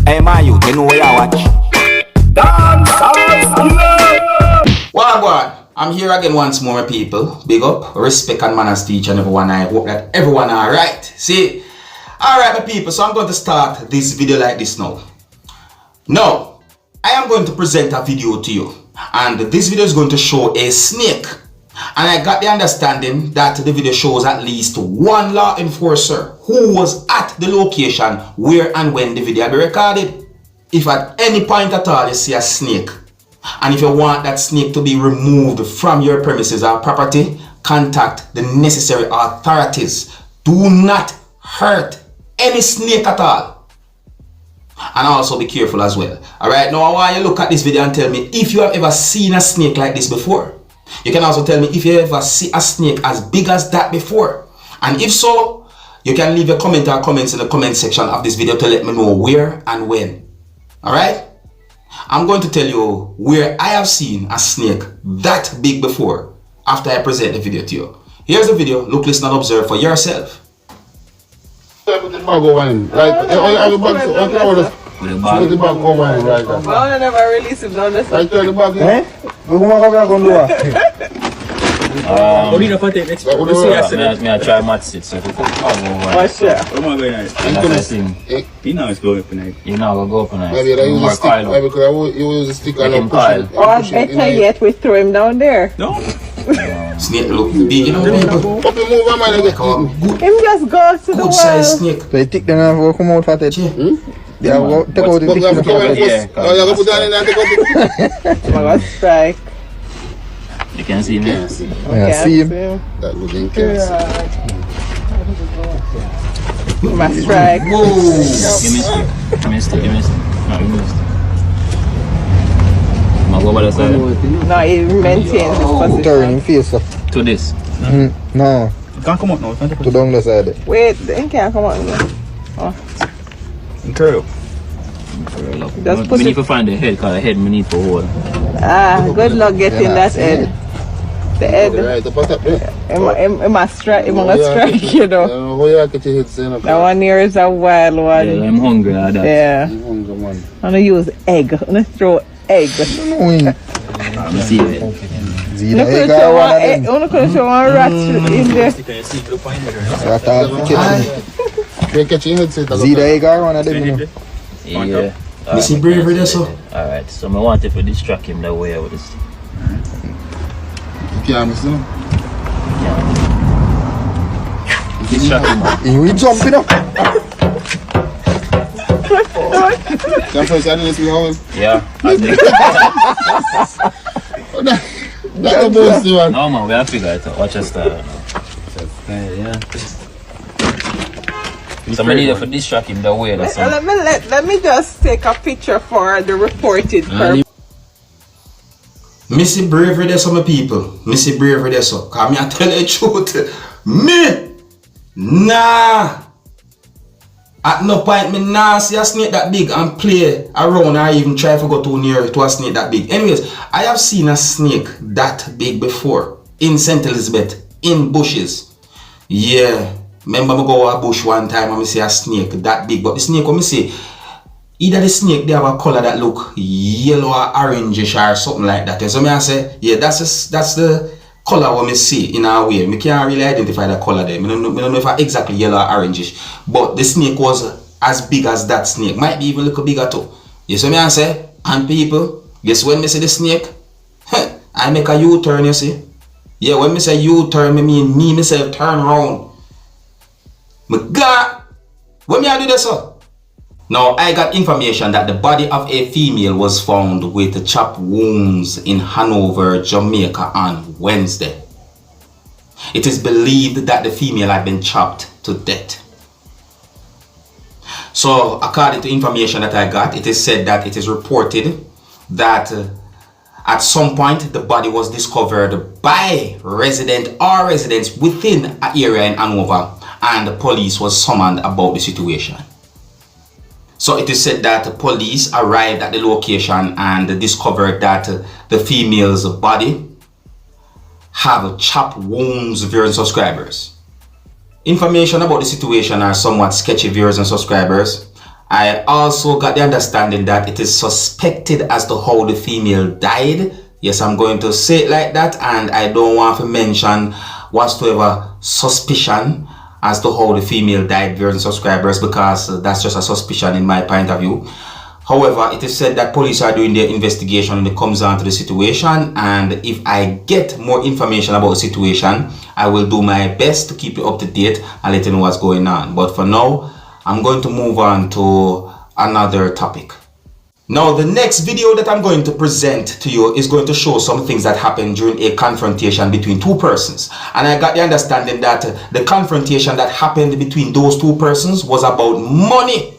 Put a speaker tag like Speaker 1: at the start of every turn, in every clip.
Speaker 1: Hey, my youth, you know where you watch? Dancehall skilla.
Speaker 2: Wagwan, I'm here again once more, my people. Big up, respect and manners to each and everyone. I hope that everyone are right. See? Alright, my people, so I'm going to start this video like this now. Now, I am going to present a video to you. And this video is going to show a snake. And I got the understanding that the video shows at least one law enforcer who was at the location where and when the video be recorded. If at any point at all you see a snake, and if you want that snake to be removed from your premises or property, contact the necessary authorities. Do not hurt any snake at all. And also be careful as well. Alright, now I want you to look at this video and tell me if you have ever seen a snake like this before. You can also tell me if you ever see a snake as big as that before. And if so, you can leave a comment or comments in the comment section of this video to let me know where and when. Alright? I'm going to tell you where I have seen a snake that big before after I present the video to you. Here's the video. Look, listen and observe for yourself.
Speaker 3: With the bag over right there.
Speaker 4: Well, I never release him down this
Speaker 3: Right there, the bag.
Speaker 5: What do you know for the next? What do you say? I try match it. So
Speaker 4: What's that?
Speaker 5: come on, very nice. You know it's going up tonight.
Speaker 6: You know, go up and
Speaker 3: Maybe I use a stick. Maybe I use a stick and push it.
Speaker 4: Or better yet, we throw him down there.
Speaker 5: No.
Speaker 2: Snake look big, you know, people.
Speaker 3: Puppy move a man and get eaten.
Speaker 4: Him just go to the
Speaker 2: Good size
Speaker 4: well.
Speaker 2: snake.
Speaker 7: So you take them and come out for it. They have take out the
Speaker 3: But you have to
Speaker 7: dick.
Speaker 3: come and push. Oh, you have to put that in and take out the...
Speaker 4: I'm gonna strike.
Speaker 5: You can see me.
Speaker 7: Yeah,
Speaker 4: Can't
Speaker 7: see him.
Speaker 3: That good thing can see.
Speaker 4: I'm gonna strike.
Speaker 2: Whoa.
Speaker 5: Give me stick. Give me stick. Give me stick. No, give me stick. I'm go by the side.
Speaker 4: No, he maintains his
Speaker 7: Turn
Speaker 4: position.
Speaker 7: him face up.
Speaker 5: To this.
Speaker 7: No,
Speaker 5: You can't come out now. You can't
Speaker 7: to down the side.
Speaker 4: Wait, he can't come on.
Speaker 5: curl.
Speaker 4: Just
Speaker 5: We
Speaker 4: push
Speaker 5: need
Speaker 4: it.
Speaker 5: to find the head, because the head we need to hold.
Speaker 4: Ah, good luck getting that head. The head.
Speaker 3: Right, the pot up there.
Speaker 4: He must strike, he must strike, you know.
Speaker 3: How you get your head saying up?
Speaker 4: That one here is a wild
Speaker 5: Yeah,
Speaker 4: one.
Speaker 5: I'm hungry at that.
Speaker 4: Yeah.
Speaker 3: I'm hungry, man.
Speaker 4: I'm gonna use egg. I'm gonna throw egg.
Speaker 7: Wing.
Speaker 5: You see it.
Speaker 7: Zida,
Speaker 4: I'm
Speaker 7: hey,
Speaker 4: gonna throw one
Speaker 7: one
Speaker 4: egg. I'm gonna throw one rat in there.
Speaker 7: Rat out, catch
Speaker 3: You catch your head, say it.
Speaker 7: Zida, hey, got one of them, you know.
Speaker 5: Yeah.
Speaker 2: You see bravery there, so?
Speaker 5: Alright, so I want to distract him that way with this.
Speaker 3: You can't miss him.
Speaker 5: Distract him.
Speaker 7: He will jump, you know.
Speaker 3: Can first I didn't speak how
Speaker 5: Yeah.
Speaker 3: That's a boss, man.
Speaker 5: No man, we have to figure it out. Watch us style. Yeah. So I need to distract him that way. That's all.
Speaker 4: Let me just take a picture for the reported purpose.
Speaker 2: Missy bravery there, some people. Missy bravery there, so. Cause me I tell you the truth. Me, nah. At no point me nah see a snake that big and play around or even try to go too near to a snake that big. Anyways, I have seen a snake that big before in St. Elizabeth in bushes. Yeah. Remember me go to a bush one time and I see a snake that big, but the snake when me see, either the snake they have a color that look yellow or orangish or something like that. So me I say, yeah, that's the color what me see in a way. Me can't really identify the color there. I don't know if I exactly yellow or orangish, but the snake was as big as that snake. Might be even a little bigger too. You see me I say, and people, guess when me see the snake, I make a U-turn, you see. Yeah, when me say U-turn, me mean me myself turn around. My God, when me I do this, sir? Now, I got information that the body of a female was found with chopped wounds in Hanover, Jamaica on Wednesday. It is believed that the female had been chopped to death. So, according to information that I got, it is said that it is reported that at some point the body was discovered by residents within an area in Hanover, and the police was summoned about the situation. So it is said that the police arrived at the location and discovered that the female's body have chopped wounds, viewers and subscribers. Information about the situation are somewhat sketchy, viewers and subscribers, I also got the understanding that it is suspected as to how the female died. Yes, I'm going to say it like that, and I don't want to mention whatsoever suspicion as to how the female died, viewers and subscribers, because that's just a suspicion in my point of view. However, it is said that police are doing their investigation when it comes down to the situation, and if I get more information about the situation, I will do my best to keep you up to date and let you know what's going on. But for now, I'm going to move on to another topic. Now, the next video that I'm going to present to you is going to show some things that happened during a confrontation between two persons. And I got the understanding that the confrontation that happened between those two persons was about money.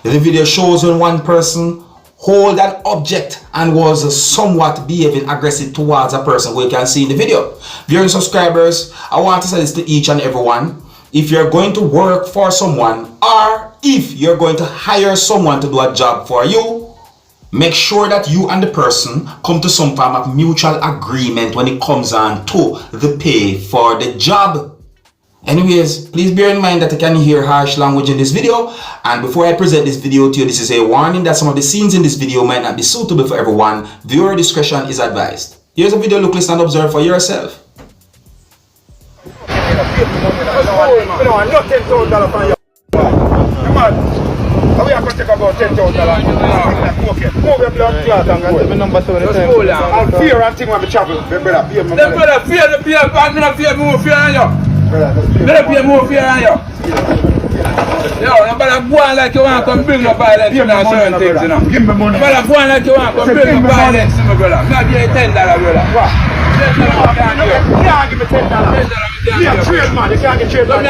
Speaker 2: The video shows when one person hold an object and was somewhat behaving aggressive towards a person who you can see in the video. Viewers and subscribers, I want to say this to each and everyone. If you're going to work for someone, or if you're going to hire someone to do a job for you, make sure that you and the person come to some form of mutual agreement when it comes on to the pay for the job. Anyways, please bear in mind that you can hear harsh language in this video, and before I present this video to you, this is a warning that some of the scenes in this video might not be suitable for everyone. Viewer discretion is advised. Here's a video, look, listen and observe for yourself.
Speaker 6: We have to take about $10,000. Move your blood clot and go. And fear and thing when we travel. Brother, fear me. Brother, fear the fear. I'm not fear more fear on you. Brother, fear more fear on you. Yo, you better go on like you want to come bring no violence in certain things, you know. Give me money. You better go on like you want to come bring no violence, my brother. I'm not giving $10, brother. What? You can't give me $10. You're a trade man, you can't get trade man.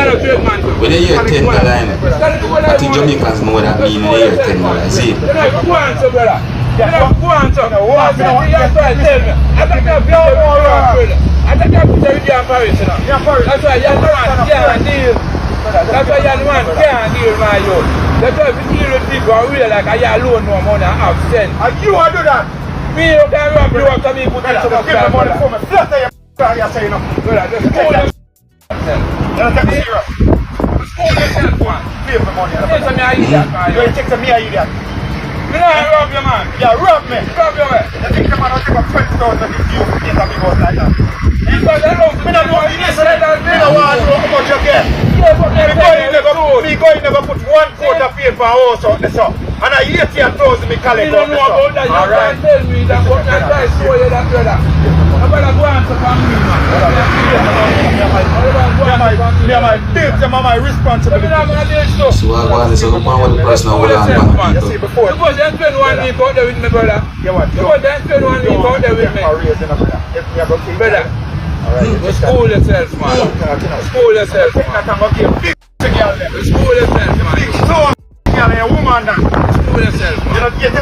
Speaker 2: When they hear $10, I think Jamaicans know what that means when they hear $10. See?
Speaker 6: You know, go on, so brother. You know, go on, so. What? You have to tell me. I think I've been all around, brother. I think I've been in Paris, you know. That's why you're the one can't deal. That's why you're the one can't deal, my youth. That's why if you deal with people who really like, I loan no money, I have sense. And you want to do that? Me, you can't rub you up to me, put it to the give me money for me. Flatter your you're saying, brother, just hold it. You're not serious. Hold yourself, man. Pay for money. Take some me, I eat that, man. You take some me, I eat that. You know I rob you, man. Yeah, rob me. Rob you, man. You think the man will take up 20,000 if you get a big house like that? You don't know, you don't want to know how much you get. Me going never put one coat of paper also, and I 80,000 me collect. You don't know about that. You can't tell me that, but I try to show you that, brother. I'm going to go answer for me, man. My responsibility.
Speaker 2: So I want to say, I'm going to person who will have
Speaker 6: you see before. You go then spend 1 week out there with me, brother. You go then spend 1 week out there with me. Brother, school yourself, man. School yourself, man. School yourself, man. Big stone, a woman now. School yourself, man. You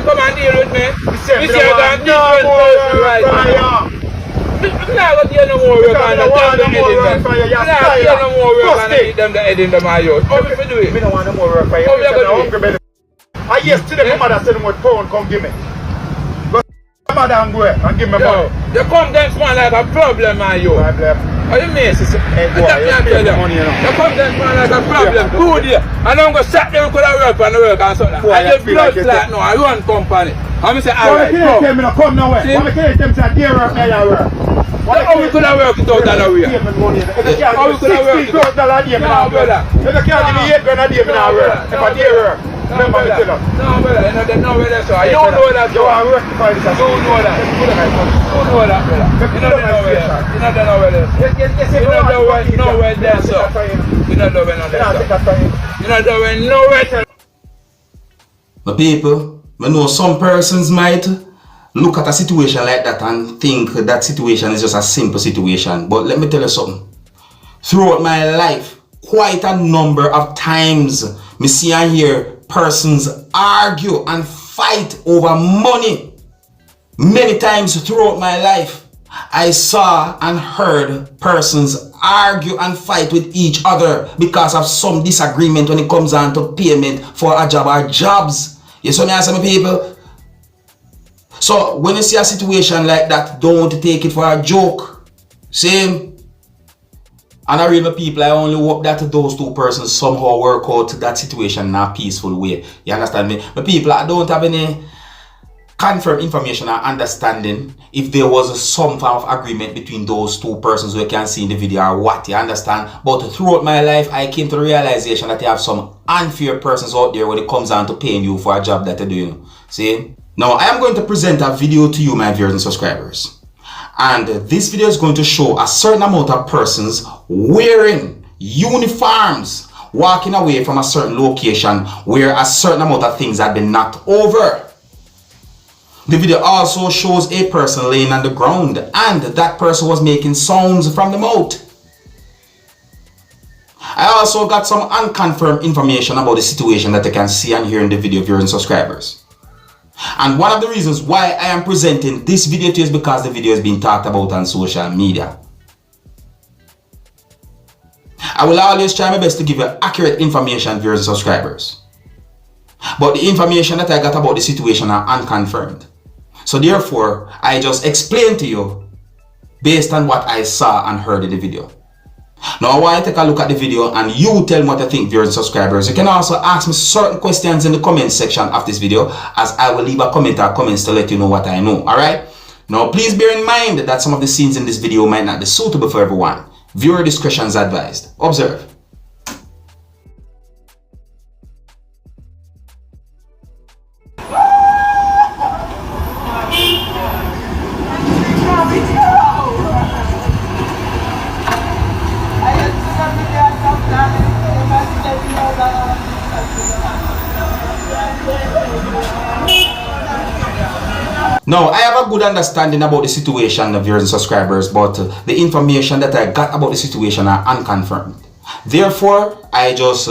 Speaker 6: come and deal with me. You say you can deal with me right now. I'm not going to get no more work on them the head. I'm not going to get no more work on them the head in the my house. How we do it? I don't want no more work for you. How we going to do it? I yesterday my mother said what pound come give me. Go my mother and go and give me money. You come dance man like a problem, man, you. Problem. How you mean, sister? Hey, boy, you pay the money, you know. You come dance man like a problem. Good here. And I'm going to shut them because I work on the work and something. I get blood clot now. I run company. I'm going to say, alright, come. Why can't tell me no come nowhere? Why can't tell me say, dear work, me work? How we could have worked it out that way? How we could have worked it out that way? No, brother. If you can't give me $8 grand a day, me not work. If I dare work, remember me tell you. No, brother, you know where that's so. You know that. You want to rectify this. You know that. You know that, brother. You know where that's. You know where that's. You know where that's so. You know where that's. You know where that's.
Speaker 2: My people, I know some persons might look at a situation like that and think that situation is just a simple situation. But let me tell you something. Throughout my life, quite a number of times, me see and hear persons argue and fight over money. Many times throughout my life, I saw and heard persons argue and fight with each other because of some disagreement when it comes down to payment for a job or jobs. You see me answer me, people? So when you see a situation like that, don't take it for a joke. Same. And I read my people, I only hope that those two persons somehow work out that situation in a peaceful way. You understand me? My people, I don't have any confirmed information or understanding if there was some form of agreement between those two persons who you can see in the video or what, you understand? But throughout my life, I came to the realization that you have some unfair persons out there when it comes down to paying you for a job that you're doing. See? Now, I am going to present a video to you, my viewers and subscribers. And this video is going to show a certain amount of persons wearing uniforms walking away from a certain location where a certain amount of things had been knocked over. The video also shows a person laying on the ground and that person was making sounds from the mouth. I also got some unconfirmed information about the situation that you can see and hear in the video, viewers and subscribers. And one of the reasons why I am presenting this video to you is because the video is being talked about on social media. I will always try my best to give you accurate information, viewers and subscribers. But the information that I got about the situation are unconfirmed. So therefore, I just explain to you based on what I saw and heard in the video. Now I want you to take a look at the video and you tell me what you think, viewers and subscribers. You can also ask me certain questions in the comment section of this video, as I will leave a comment or comments to let you know what I know. Alright? Now please bear in mind that some of the scenes in this video might not be suitable for everyone. Viewer discretion is advised. Observe. Now, I have a good understanding about the situation, viewers and subscribers, but the information that I got about the situation are unconfirmed. Therefore, I just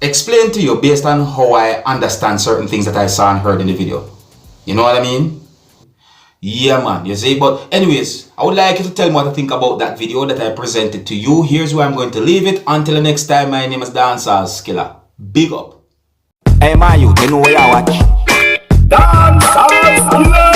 Speaker 2: explain to you based on how I understand certain things that I saw and heard in the video. You know what I mean? Yeah, man, you see? But anyways, I would like you to tell me what you think about that video that I presented to you. Here's where I'm going to leave it. Until the next time, my name is Dancehall Skilla. Big up.
Speaker 1: Hey, my youth, you know what I watch?
Speaker 6: Dancehall.